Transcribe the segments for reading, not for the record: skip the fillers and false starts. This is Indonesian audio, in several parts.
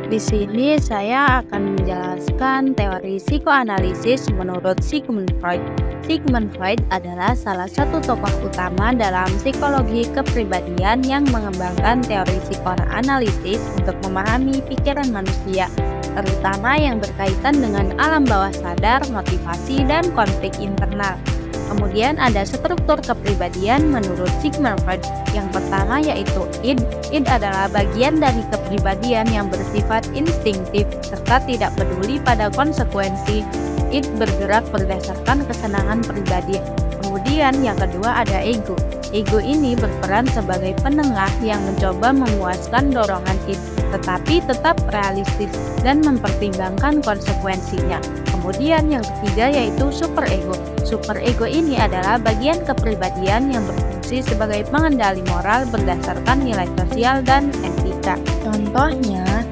Di sini saya akan menjelaskan teori psikoanalisis menurut Sigmund Freud. Sigmund Freud adalah salah satu tokoh utama dalam psikologi kepribadian yang mengembangkan teori psikoanalisis untuk memahami pikiran manusia, terutama yang berkaitan dengan alam bawah sadar, motivasi, dan konflik internal. Kemudian ada struktur kepribadian menurut Sigmund Freud. Yang pertama yaitu id. Id adalah bagian dari kepribadian yang bersifat instinktif serta tidak peduli pada konsekuensi. Id bergerak berdasarkan kesenangan pribadi. Kemudian yang kedua ada ego. Ego ini berperan sebagai penengah yang mencoba memuaskan dorongan id, tetapi tetap realistis dan mempertimbangkan konsekuensinya. Kemudian yang ketiga yaitu superego. Superego ini adalah bagian kepribadian yang berfungsi sebagai pengendali moral berdasarkan nilai sosial dan etika. Contohnya,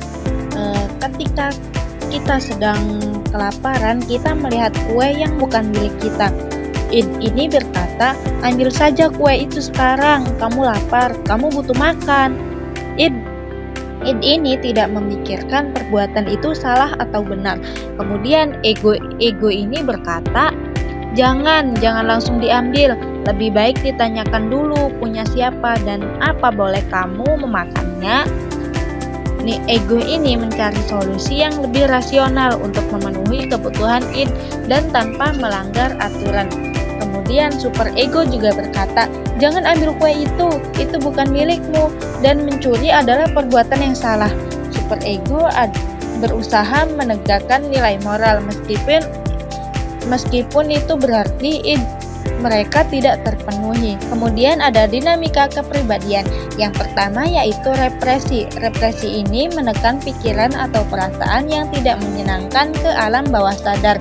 ketika kita sedang kelaparan, kita melihat kue yang bukan milik kita. Id ini berkata, ambil saja kue itu sekarang, kamu lapar, kamu butuh makan. Id ini tidak memikirkan perbuatan itu salah atau benar. Kemudian ego ini berkata, jangan langsung diambil. Lebih baik ditanyakan dulu punya siapa dan apa boleh kamu memakannya. Ego ini mencari solusi yang lebih rasional untuk memenuhi kebutuhan id dan tanpa melanggar aturan. Kemudian superego juga berkata, jangan ambil kue itu bukan milikmu, dan mencuri adalah perbuatan yang salah. Superego berusaha menegakkan nilai moral meskipun itu berarti mereka tidak terpenuhi. Kemudian ada dinamika kepribadian. Yang pertama yaitu represi. Represi ini menekan pikiran atau perasaan yang tidak menyenangkan ke alam bawah sadar.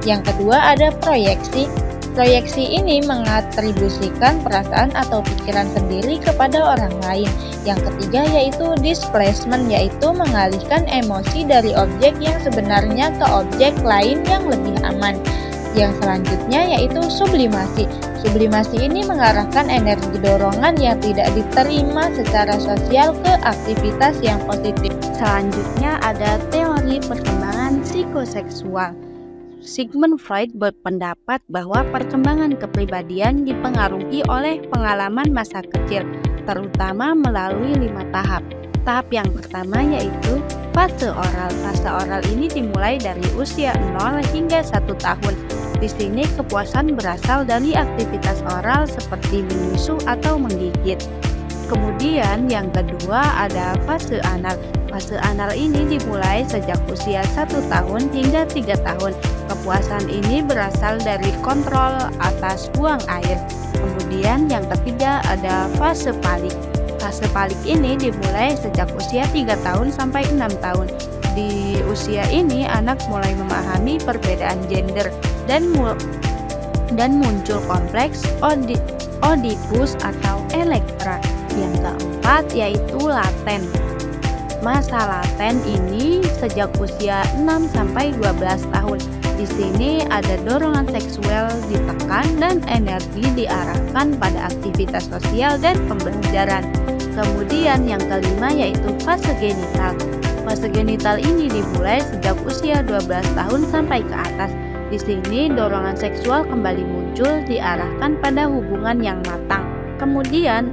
Yang kedua ada proyeksi. Proyeksi ini mengatribusikan perasaan atau pikiran sendiri kepada orang lain. Yang ketiga yaitu displacement, yaitu mengalihkan emosi dari objek yang sebenarnya ke objek lain yang lebih aman. Yang selanjutnya yaitu sublimasi. Sublimasi ini mengarahkan energi dorongan yang tidak diterima secara sosial ke aktivitas yang positif. Selanjutnya ada teori perkembangan psikoseksual. Sigmund Freud berpendapat bahwa perkembangan kepribadian dipengaruhi oleh pengalaman masa kecil, terutama melalui 5 tahap. Tahap yang pertama yaitu fase oral. Fase oral ini dimulai dari usia 0 hingga 1 tahun. Di sini kepuasan berasal dari aktivitas oral seperti menyusu atau menggigit. Kemudian yang kedua ada fase anal. Fase anal ini dimulai sejak usia 1 tahun hingga 3 tahun. Kepuasan ini berasal dari kontrol atas buang air. Kemudian yang ketiga ada fase palik. Fase palik ini dimulai sejak usia 3 tahun sampai 6 tahun. Di usia ini anak mulai memahami perbedaan gender dan muncul kompleks Oedipus atau Elektra. Yang keempat yaitu laten. Masa laten ini sejak usia 6 sampai 12 tahun. Di sini ada dorongan seksual ditekan dan energi diarahkan pada aktivitas sosial dan pembelajaran. Kemudian yang kelima yaitu fase genital. Fase genital ini dimulai sejak usia 12 tahun sampai ke atas. Di sini dorongan seksual kembali muncul diarahkan pada hubungan yang matang. Kemudian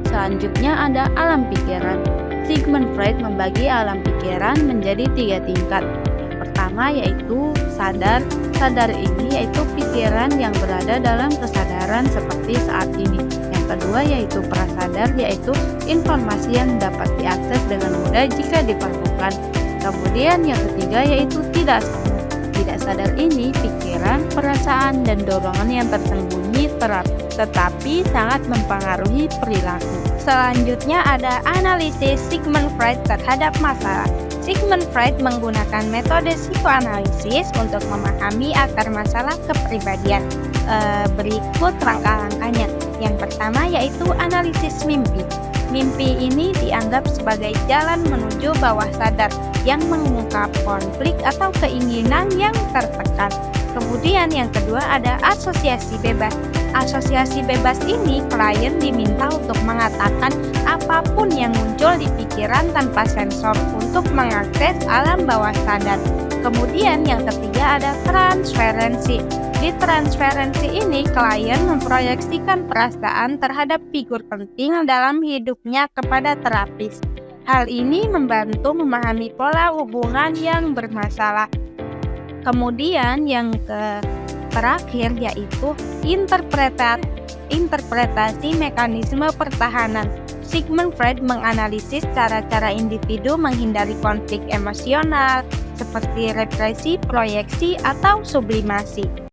selanjutnya ada alam pikiran. Sigmund Freud membagi alam pikiran menjadi 3 tingkat. Pertama yaitu sadar. Sadar ini yaitu pikiran yang berada dalam kesadaran seperti saat ini. Yang kedua yaitu prasadar, yaitu informasi yang dapat diakses dengan mudah jika diperlukan. Kemudian yang ketiga yaitu tidak sadar. Tidak sadar ini pikiran, perasaan, dan dorongan yang tersembunyi tetapi sangat mempengaruhi perilaku. Selanjutnya ada analisis Sigmund Freud terhadap masalah. Sigmund Freud menggunakan metode psikoanalisis untuk memahami akar masalah kepribadian. Berikut rangka-rangkanya. Yang pertama yaitu analisis mimpi. Mimpi ini dianggap sebagai jalan menuju bawah sadar yang mengungkap konflik atau keinginan yang tertekan. Kemudian yang kedua ada asosiasi bebas. asosiasi bebas ini, klien diminta untuk mengatakan apapun yang muncul di pikiran tanpa sensor untuk mengakses alam bawah sadar. Kemudian yang ketiga ada transferensi. Di transferensi ini, klien memproyeksikan perasaan terhadap figur penting dalam hidupnya kepada terapis. Hal ini membantu memahami pola hubungan yang bermasalah. Kemudian yang terakhir yaitu interpretasi mekanisme pertahanan. Sigmund Freud menganalisis cara-cara individu menghindari konflik emosional seperti represi, proyeksi, atau sublimasi.